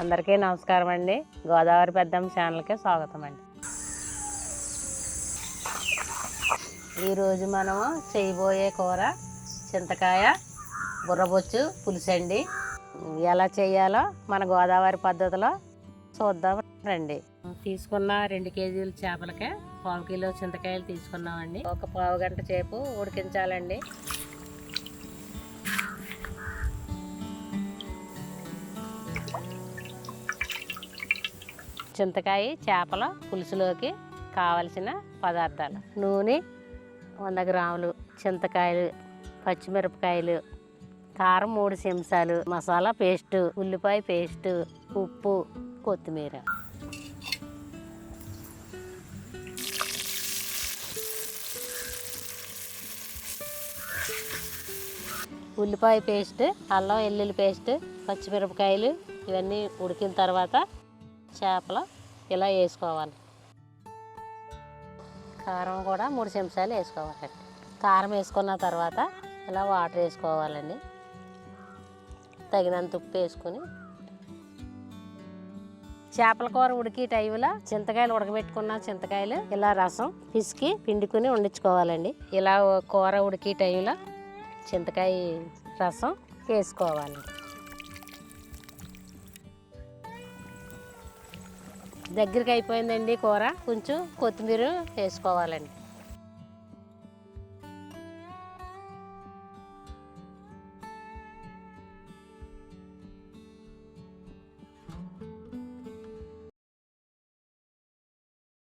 అందరికీ నమస్కారం అండి. గోదావరి పెద్దమ్మ ఛానల్కి స్వాగతం అండి. ఈరోజు మనము చేయబోయే కూర చింతకాయ బుర్రబొచ్చు పులుసు అండి. ఎలా చేయాలో మన గోదావరి పద్ధతిలో చూద్దాం రండి. తీసుకున్న 2 కేజీల చేపలకే 1/4 కిలో చింతకాయలు తీసుకున్నామండి. ఒక పావు గంట సేపు ఉడికించాలండి. చింతకాయ చేపల పులుసులోకి కావలసిన పదార్థాలు: నూనె 100 గ్రాములు, చింతకాయలు, పచ్చిమిరపకాయలు, కారం 3 చెంచాలు, మసాలా పేస్టు, ఉల్లిపాయ పేస్టు, ఉప్పు, కొత్తిమీర. ఉల్లిపాయ పేస్ట్, అల్లం వెల్లుల్లి పేస్ట్, పచ్చిమిరపకాయలు ఇవన్నీ ఉడికిన తర్వాత చేపలు ఇలా వేసుకోవాలి. కారం కూడా 3 చెంచాలు వేసుకోవాలండి. కారం వేసుకున్న తర్వాత ఇలా వాటర్ వేసుకోవాలండి. తగినంత ఉప్పు వేసుకొని చేపల కూర ఉడికి టైంలో చింతకాయలు ఉడకబెట్టుకున్న చింతకాయలు ఇలా రసం పిసికి పిండుకొని వండించుకోవాలండి. ఇలా కూర ఉడికి టైంలో చింతకాయ రసం వేసుకోవాలి. దగ్గరికి అయిపోయిందండి కూర. కొంచెం కొత్తిమీర వేసుకోవాలండి.